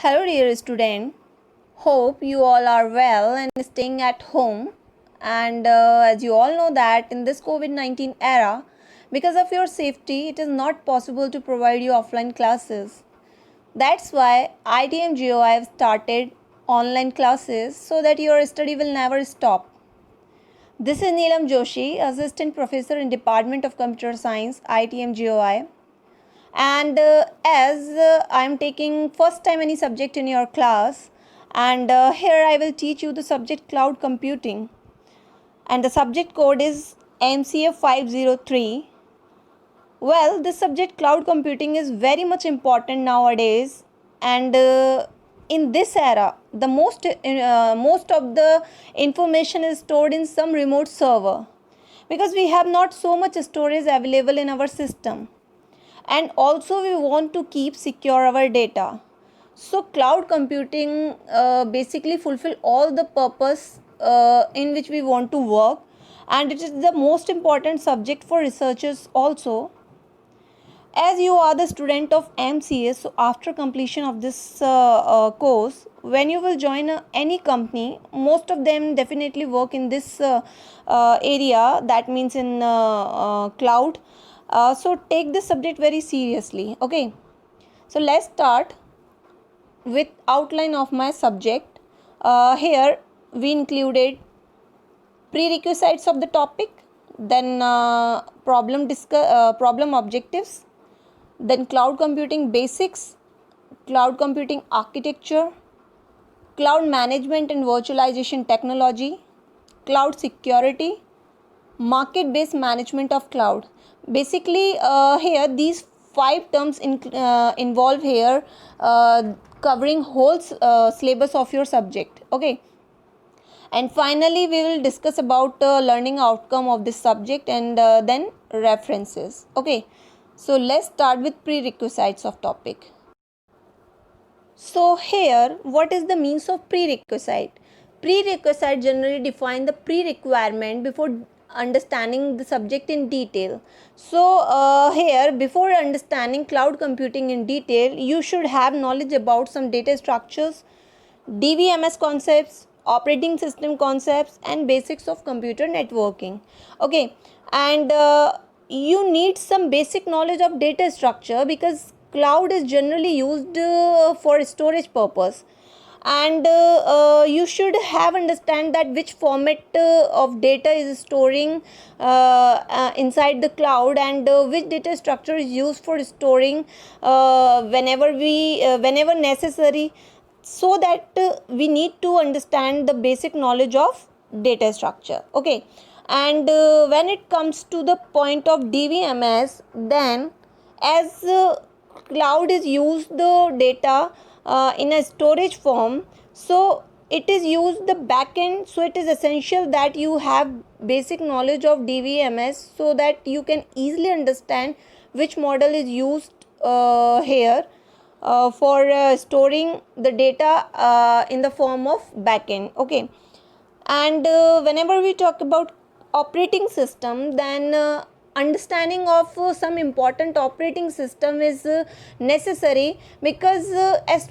Hello, dear student. Hope you all are well and staying at home. And as you all know that in this COVID-19 era, because of your safety, it is not possible to provide you offline classes. That's why ITM GOI have started online classes so that your study will never stop. This is Neelam Joshi, Assistant Professor in Department of Computer Science, ITM GOI. And as I am taking first time any subject in your class, and here I will teach you the subject cloud computing, and the subject code is MCF 503. Well, this subject cloud computing is very much important nowadays, and in this era the most of the information is stored in some remote server, because we have not so much storage available in our system, and also we want to keep secure our data. So cloud computing basically fulfill all the purpose in which we want to work, and it is the most important subject for researchers also. As you are the student of MCA, so after completion of this course, when you will join any company, most of them definitely work in this area, that means in cloud. So take this subject very seriously. Okay, so let's start with outline of my subject. Here we included prerequisites of the topic, then problem objectives, then cloud computing basics, cloud computing architecture, cloud management and virtualization technology, cloud security, market based management of cloud. Basically here these five terms involve here, covering whole syllabus of your subject. Okay, and finally we will discuss about learning outcome of this subject, and then references. Okay, so let's start with prerequisites of topic. So here, what is the means of prerequisite? Prerequisite generally define the pre-requirement before understanding the subject in detail. So here, before understanding cloud computing in detail, you should have knowledge about some data structures, DVMS concepts, operating system concepts, and basics of computer networking. Okay, and you need some basic knowledge of data structure, because cloud is generally used for storage purpose, and you should have understand that which format of data is storing inside the cloud, and which data structure is used for storing whenever necessary, so that we need to understand the basic knowledge of data structure. Okay, and when it comes to the point of DVMS, then as cloud is used the data in a storage form, so it is used the backend, so it is essential that you have basic knowledge of DVMS, so that you can easily understand which model is used here for storing the data in the form of backend. Okay, and whenever we talk about operating system, then understanding of some important operating system is necessary, because as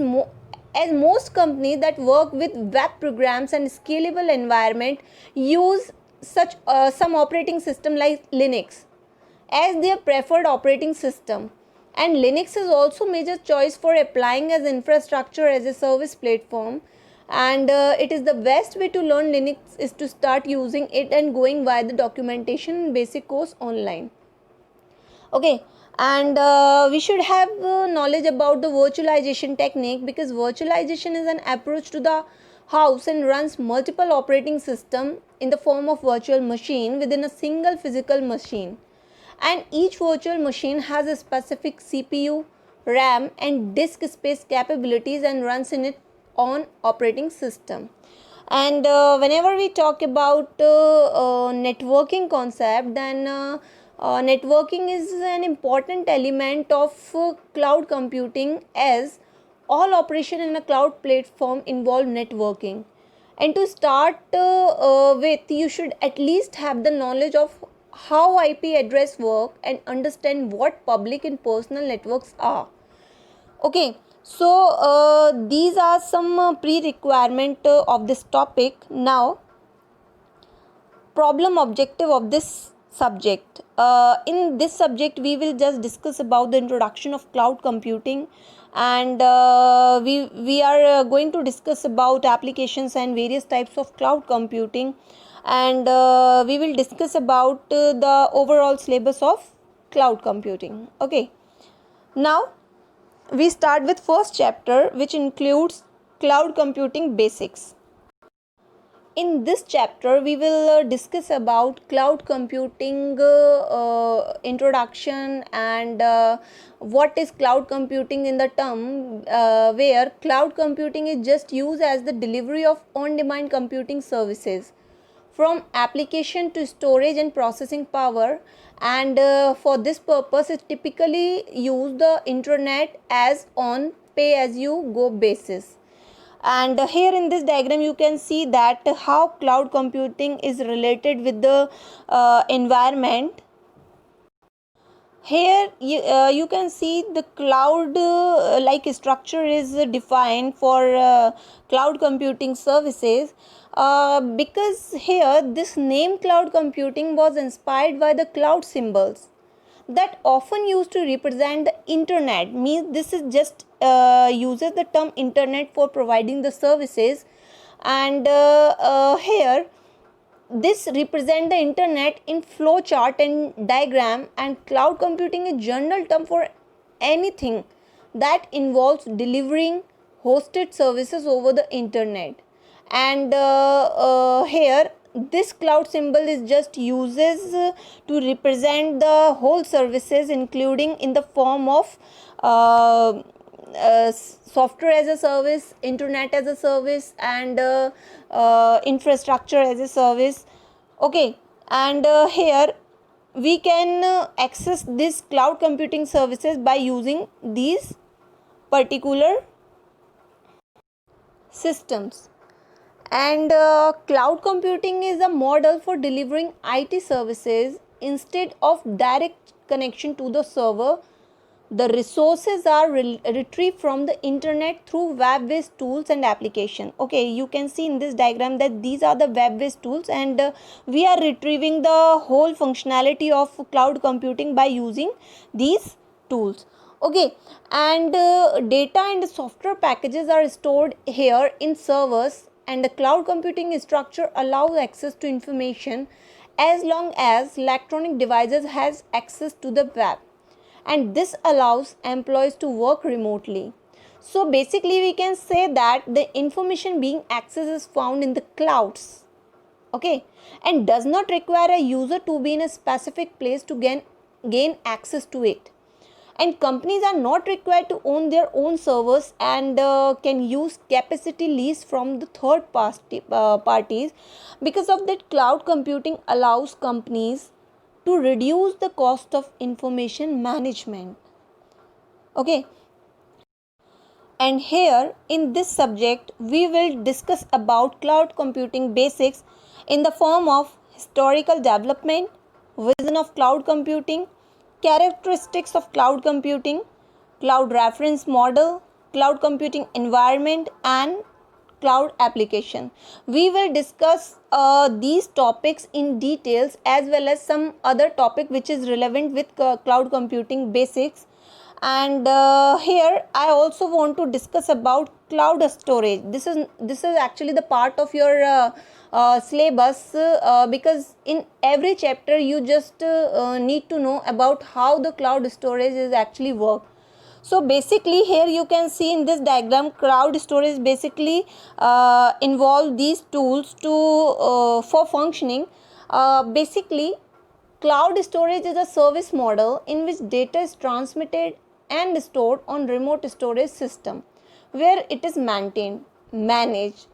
most companies that work with web programs and scalable environment use such some operating system like Linux as their preferred operating system, and Linux is also major choice for applying as infrastructure as a service platform, and it is the best way to learn Linux is to start using it and going via the documentation basic course online. Okay, and we should have knowledge about the virtualization technique, because virtualization is an approach to the house and runs multiple operating system in the form of virtual machine within a single physical machine, and each virtual machine has a specific CPU, RAM, and disk space capabilities and runs in it on operating system. And whenever we talk about networking concept, then networking is an important element of cloud computing, as all operation in a cloud platform involve networking. And to start with, you should at least have the knowledge of how IP address work and understand what public and personal networks are. Okay, So these are some pre-requirement of this topic. Now, problem objective of this subject. In this subject we will just discuss about the introduction of cloud computing, and we are going to discuss about applications and various types of cloud computing, and we will discuss about the overall syllabus of cloud computing. Okay, now we start with first chapter, which includes cloud computing basics. In this chapter we will discuss about cloud computing introduction, and what is cloud computing in the term, where cloud computing is just used as the delivery of on-demand computing services from application to storage and processing power, and for this purpose it typically use the internet as on pay as you go basis. And here in this diagram you can see that how cloud computing is related with the environment. Here you can see the cloud like structure is defined for cloud computing services, because here this name cloud computing was inspired by the cloud symbols that often used to represent the internet. Means this is just uses the term internet for providing the services, and here this represent the internet in flow chart and diagram. And cloud computing is general term for anything that involves delivering hosted services over the internet. And here this cloud symbol is just uses to represent the whole services, including in the form of software as a service, internet as a service, and infrastructure as a service. Okay, and here we can access this cloud computing services by using these particular systems. And cloud computing is a model for delivering IT services instead of direct connection to the server. The resources are retrieved from the internet through web-based tools and application. Okay, you can see in this diagram that these are the web-based tools, and we are retrieving the whole functionality of cloud computing by using these tools. Okay, and data and software packages are stored here in servers, and the cloud computing structure allows access to information as long as electronic devices has access to the web, and this allows employees to work remotely. So basically we can say that the information being accessed is found in the clouds, okay, and does not require a user to be in a specific place to gain access to it. And companies are not required to own their own servers, and can use capacity lease from the third parties. Because of that, cloud computing allows companies to reduce the cost of information management. Okay, and here in this subject we will discuss about cloud computing basics in the form of historical development, vision of cloud computing, characteristics of cloud computing, cloud reference model, cloud computing environment, and cloud application. We will discuss these topics in details, as well as some other topic which is relevant with cloud computing basics. And here I also want to discuss about cloud storage. This is actually the part of your syllabus, because in every chapter you just need to know about how the cloud storage is actually work. So basically here you can see in this diagram, cloud storage basically involve these tools to for functioning. Basically cloud storage is a service model in which data is transmitted and stored on remote storage system, where it is maintained, managed,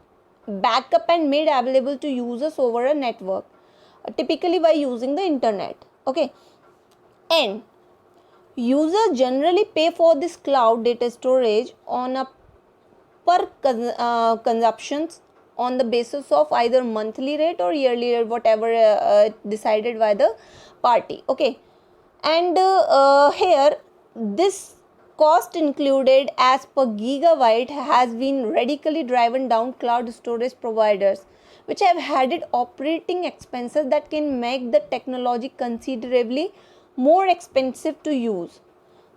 backup, and made available to users over a network, typically by using the internet. Okay, and users generally pay for this cloud data storage on a per consumptions, on the basis of either monthly rate or yearly rate, whatever decided by the party. Okay, and here this cost included as per gigabyte has been radically driven down cloud storage providers, which have added operating expenses that can make the technology considerably more expensive to use.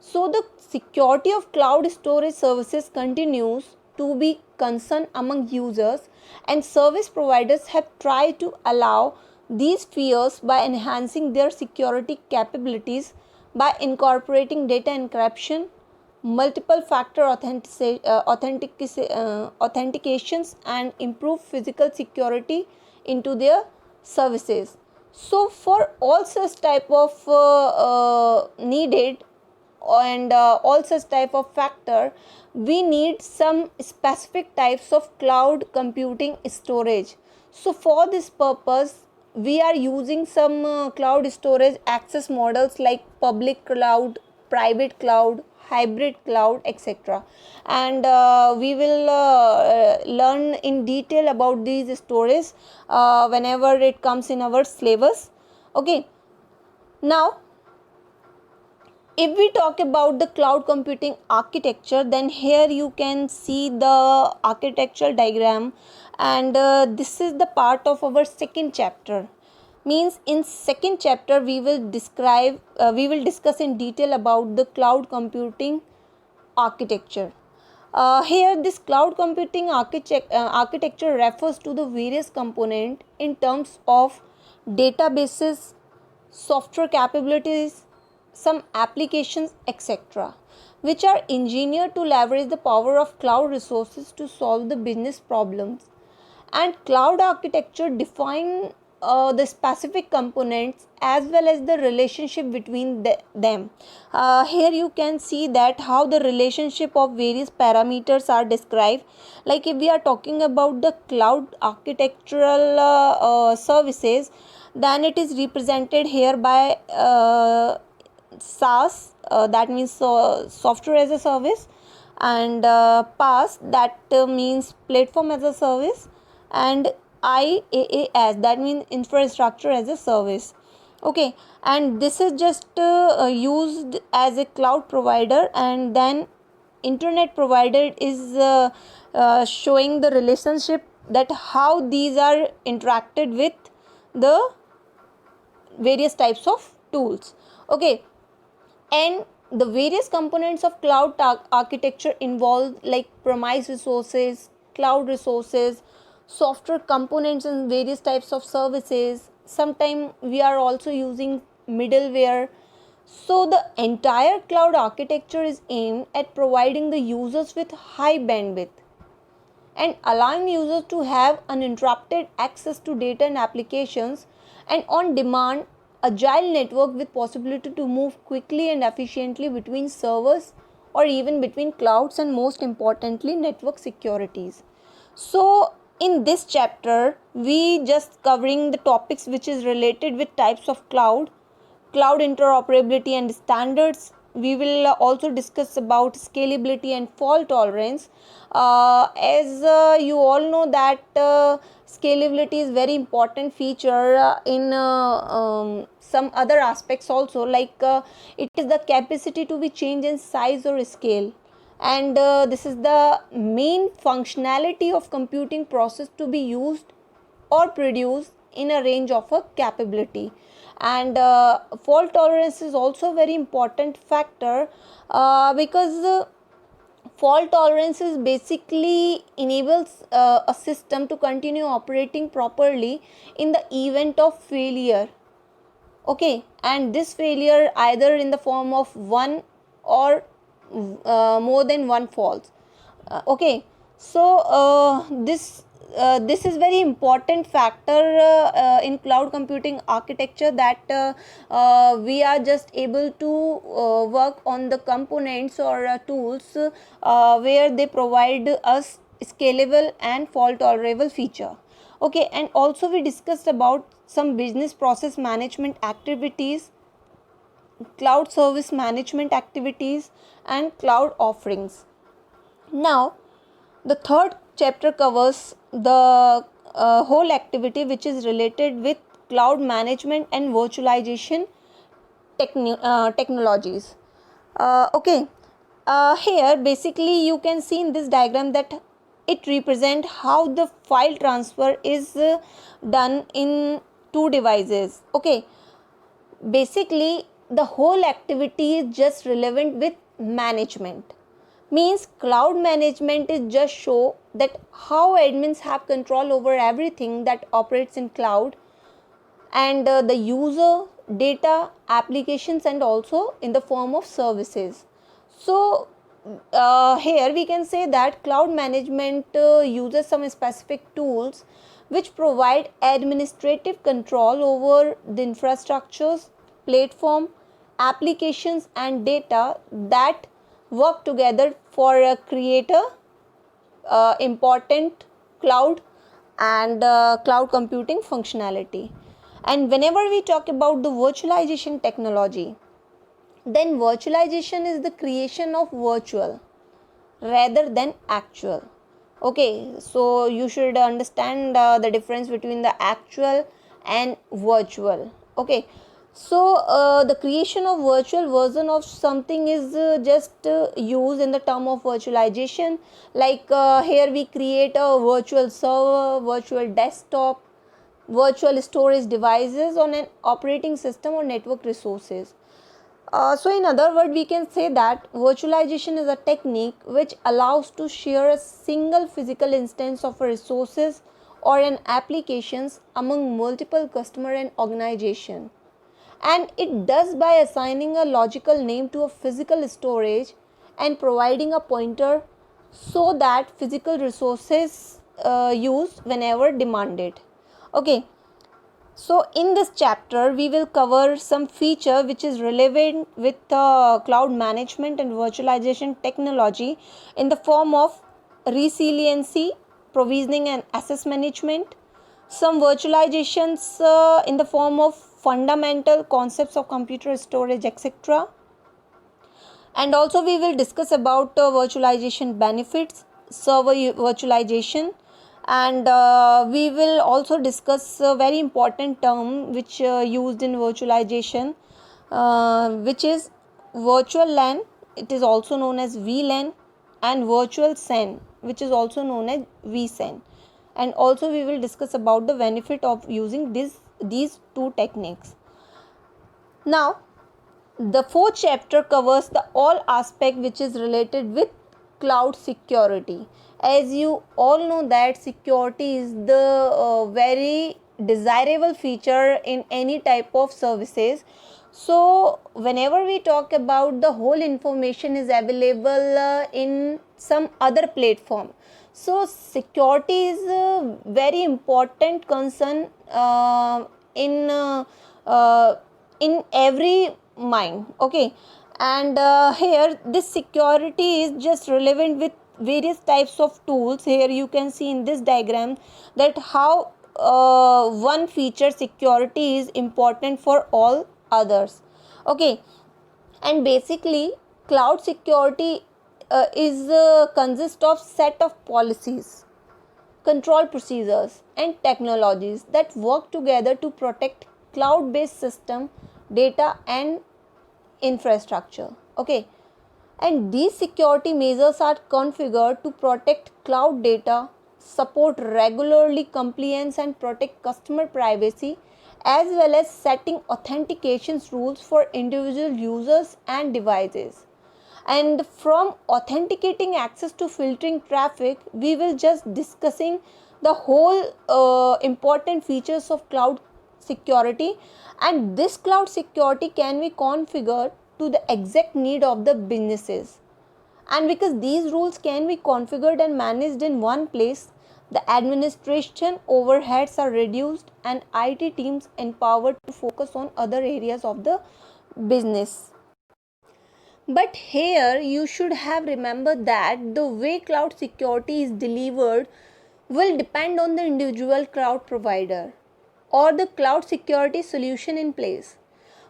So the security of cloud storage services continues to be concern among users, and service providers have tried to allow these fears by enhancing their security capabilities by incorporating data encryption, multiple factor authentications, and improve physical security into their services. So for all such type of needed and all such type of factor, we need some specific types of cloud computing storage. So for this purpose, we are using some cloud storage access models like public cloud, private cloud, hybrid cloud, etc. And we will learn in detail about these storage whenever it comes in our syllabus. Okay, now if we talk about the cloud computing architecture, then here you can see the architectural diagram, and this is the part of our second chapter. Means in second chapter we will discuss in detail about the cloud computing architecture. Here this cloud computing architecture refers to the various components in terms of databases, software capabilities, some applications, etc., which are engineered to leverage the power of cloud resources to solve the business problems. And cloud architecture define the specific components as well as the relationship between them. Here you can see that how the relationship of various parameters are described. Like if we are talking about the cloud architectural services, then it is represented here by SaaS, that means software as a service, and PaaS, that means platform as a service, and IaaS, that means infrastructure as a service. Okay, and this is just used as a cloud provider, and then internet provider is showing the relationship that how these are interacted with the various types of tools. Okay, and the various components of cloud architecture involve like premise resources, cloud resources, software components, and various types of services. Sometimes we are also using middleware. So the entire cloud architecture is aimed at providing the users with high bandwidth and allowing users to have uninterrupted access to data and applications, and on demand agile network with possibility to move quickly and efficiently between servers or even between clouds, and most importantly network securities. So in this chapter we just covering the topics which is related with types of cloud interoperability and standards. We will also discuss about scalability and fault tolerance. As you all know that scalability is very important feature in some other aspects also, like it is the capacity to be changed in size or scale, and this is the main functionality of computing process to be used or produced in a range of a capability. And fault tolerance is also a very important factor because fault tolerance is basically enables a system to continue operating properly in the event of failure. Okay, and this failure either in the form of one or more than one fault. Okay, so this is very important factor in cloud computing architecture, that we are just able to work on the components or tools where they provide us scalable and fault tolerable feature. Okay, and also we discussed about some business process management activities, cloud service management activities, and cloud offerings. Now the third chapter covers the whole activity which is related with cloud management and virtualization technologies. Okay, Here basically you can see in this diagram that it represents how the file transfer is done in two devices. Okay, basically the whole activity is just relevant with management. Means cloud management is just show that how admins have control over everything that operates in cloud, and the user data applications, and also in the form of services. So here we can say that cloud management uses some specific tools which provide administrative control over the infrastructures, platform, applications and data that work together for a creator important cloud and cloud computing functionality. And whenever we talk about the virtualization technology, then virtualization is the creation of virtual rather than actual. Okay, so you should understand the difference between the actual and virtual. Okay, so the creation of virtual version of something is just used in the term of virtualization. Like here we create a virtual server, virtual desktop, virtual storage devices on an operating system or network resources. So in other words, we can say that virtualization is a technique which allows to share a single physical instance of a resources or an applications among multiple customer and organization. And it does by assigning a logical name to a physical storage and providing a pointer so that physical resources used whenever demanded. Okay, so in this chapter, we will cover some feature which is relevant with cloud management and virtualization technology in the form of resiliency, provisioning and access management, some virtualizations in the form of fundamental concepts of computer storage, etc. And also we will discuss about virtualization benefits, server virtualization, and we will also discuss a very important term which used in virtualization, which is virtual LAN. It is also known as VLAN, and virtual SAN, which is also known as vSAN. And also we will discuss about the benefit of using these two techniques. Now the fourth chapter covers the all aspect which is related with cloud security. As you all know that security is the very desirable feature in any type of services. So whenever we talk about the whole information is available in some other platform, so security is a very important concern in every mind. Okay, and here this security is just relevant with various types of tools. Here you can see in this diagram that how one feature security is important for all others. Okay, and basically cloud security is consist of set of policies, control procedures and technologies that work together to protect cloud based system data and infrastructure. Okay, and these security measures are configured to protect cloud data, support regularly compliance and protect customer privacy, as well as setting authentication rules for individual users and devices. And from authenticating access to filtering traffic, we will just discussing the whole important features of cloud security. And this cloud security can be configured to the exact need of the businesses, and because these rules can be configured and managed in one place, the administration overheads are reduced and IT teams empowered to focus on other areas of the business. But here you should have remembered that the way cloud security is delivered will depend on the individual cloud provider or the cloud security solution in place.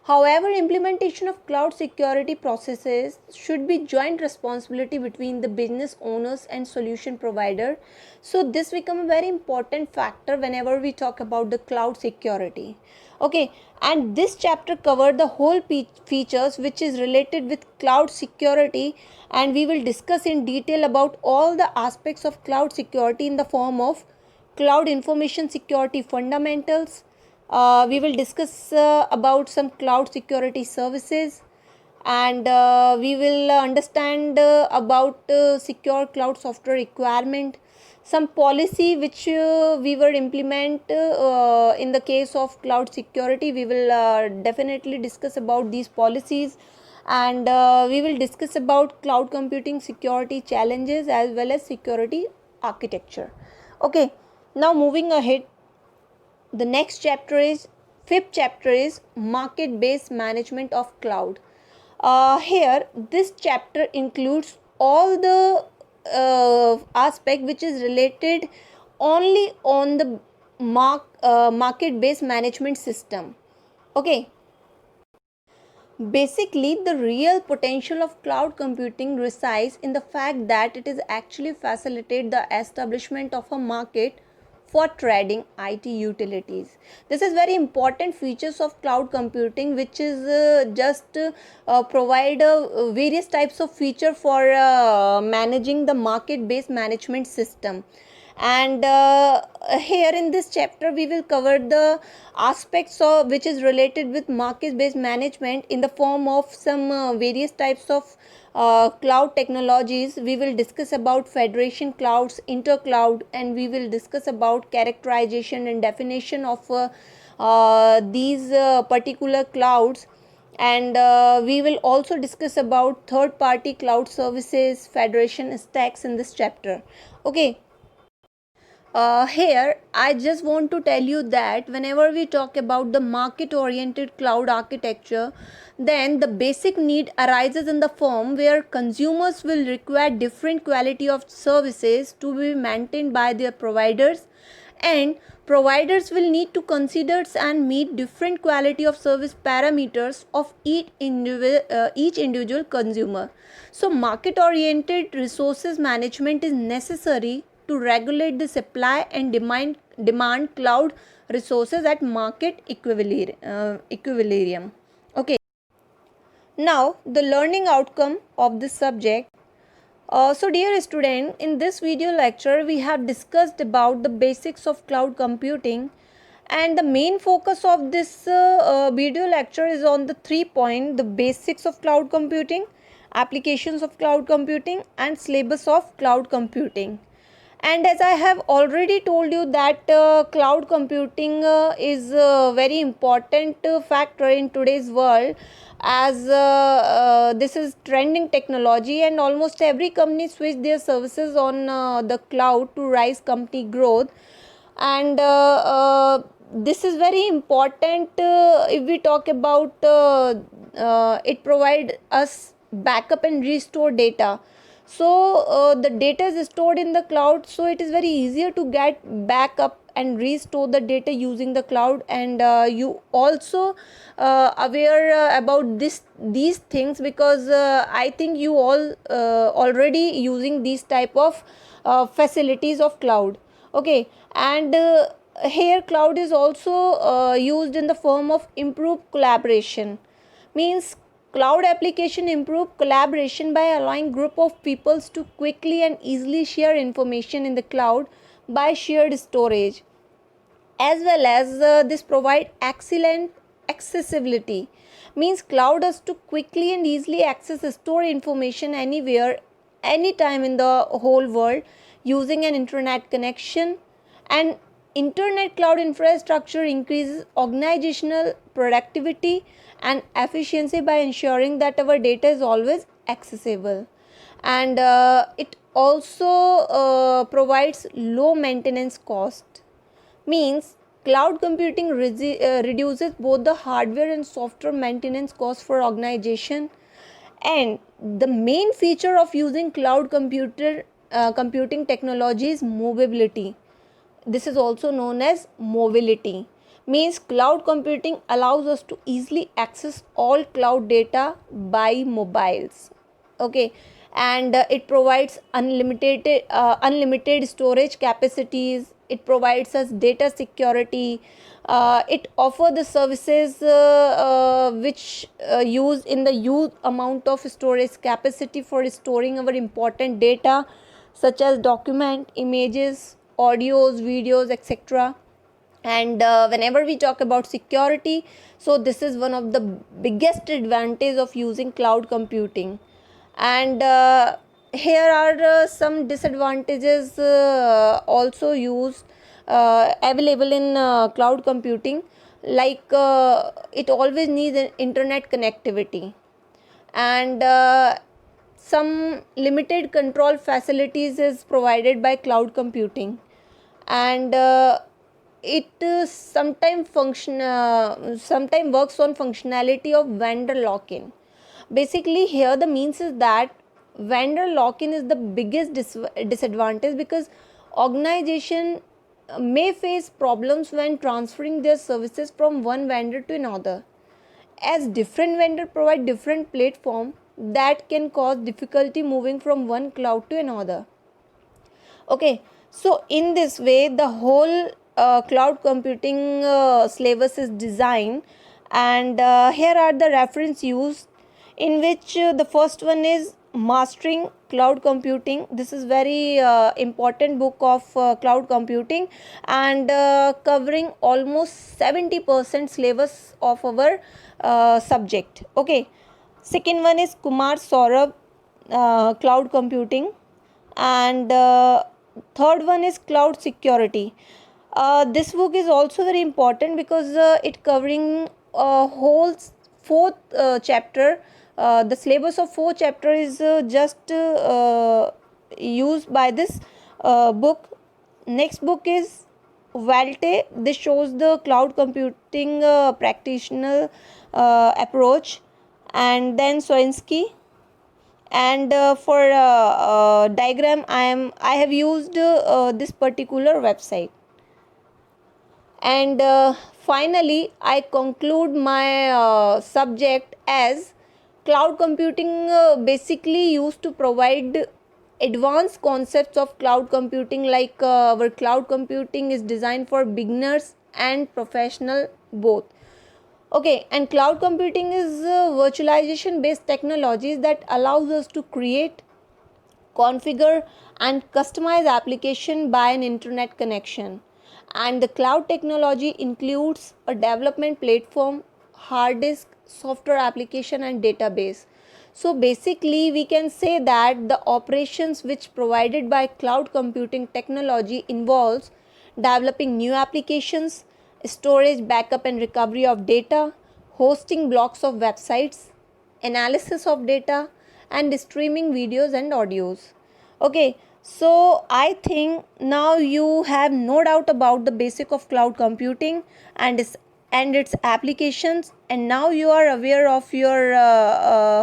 However, implementation of cloud security processes should be joint responsibility between the business owners and solution provider. So this become a very important factor whenever we talk about the cloud security. Okay, and this chapter covered the whole features which is related with cloud security, and we will discuss in detail about all the aspects of cloud security in the form of cloud information security fundamentals. We will discuss about some cloud security services, and we will understand about secure cloud software requirement, some policy which we will implement in the case of cloud security. We will definitely discuss about these policies, and we will discuss about cloud computing security challenges as well as security architecture. Okay, now moving ahead, the next chapter is fifth chapter is market based management of cloud. Here this chapter includes all the aspect which is related only on the market based management system. Okay, basically the real potential of cloud computing resides in the fact that it is actually facilitate the establishment of a market for trading IT utilities. This is very important features of cloud computing, which is just provide various types of feature for managing the market based management system. And here in this chapter we will cover the aspects of which is related with market based management in the form of some various types of cloud technologies. We will discuss about federation clouds, intercloud, and we will discuss about characterization and definition of these particular clouds. And we will also discuss about third party cloud services, federation stacks in this chapter. Okay, here I just want to tell you that whenever we talk about the market oriented cloud architecture, then the basic need arises in the form where consumers will require different quality of services to be maintained by their providers, and providers will need to consider and meet different quality of service parameters of each individual consumer. So market oriented resources management is necessary to regulate the supply and demand cloud resources at market equilibrium. Okay, now the learning outcome of this subject. So dear student, in this video lecture we have discussed about the basics of cloud computing, and the main focus of this video lecture is on the 3 points: the basics of cloud computing, applications of cloud computing, and syllabus of cloud computing. And as I have already told you that cloud computing is a very important factor in today's world, as this is trending technology, and almost every company switch their services on the cloud to rise company growth. And this is very important if we talk about it provide us backup and restore data. So the data is stored in the cloud, so it is very easier to get backup and restore the data using the cloud. And you also aware about these things, because I think you all already using these type of facilities of cloud. Okay, and here cloud is also used in the form of improved collaboration. Means cloud application improve collaboration by allowing group of peoples to quickly and easily share information in the cloud by shared storage, as well as this provide excellent accessibility. Means cloud has to quickly and easily access store information anywhere, anytime in the whole world using an internet connection. And internet cloud infrastructure increases organizational productivity and efficiency by ensuring that our data is always accessible. And it also provides low maintenance cost. Means cloud computing reduces both the hardware and software maintenance costs for organization. And the main feature of using cloud computing technology is movability. This is also known as mobility. means cloud computing allows us to easily access all cloud data by mobiles. Okay, and it provides unlimited storage capacities. It provides us data security. It offers the services which use in the huge amount of storage capacity for storing our important data, such as document, images, audios, videos, etc. And whenever we talk about security, so this is one of the biggest advantage of using cloud computing. And here are some disadvantages also used available in cloud computing, like it always needs an internet connectivity, and some limited control facilities is provided by cloud computing. And it sometimes works on functionality of vendor lock-in. Basically here the means is that vendor lock-in is the biggest disadvantage, because organization may face problems when transferring their services from one vendor to another, as different vendor provide different platform that can cause difficulty moving from one cloud to another. Okay, so in this way the whole cloud computing syllabus is designed. And here are the reference used, in which the first one is Mastering Cloud Computing. This is very important book of cloud computing, and covering almost 70% syllabus of our subject. Okay, second one is Kumar Saurabh, Cloud Computing. And third one is Cloud Security. This book is also very important, because it covering a whole fourth chapter. The syllabus of fourth chapter is just used by this book. Next book is Valte. This shows the cloud computing practitioner approach. And then Swensky. And for diagram, I have used this particular website. And finally I conclude my subject as cloud computing basically used to provide advanced concepts of cloud computing, like our cloud computing is designed for beginners and professional both. Okay, and cloud computing is virtualization based technologies that allows us to create, configure and customize application by an internet connection. And the cloud technology includes a development platform, hard disk, software application and database. So basically we can say that the operations which provided by cloud computing technology involves developing new applications, storage, backup and recovery of data, hosting blocks of websites, analysis of data and streaming videos and audios. Okay, so I think now you have no doubt about the basic of cloud computing and its applications, and now you are aware of your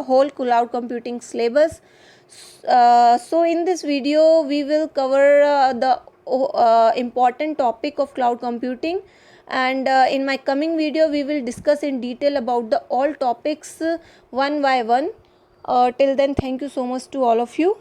whole cloud computing syllabus. So in this video we will cover the important topic of cloud computing, and in my coming video we will discuss in detail about the all topics one by one. Till then, thank you so much to all of you.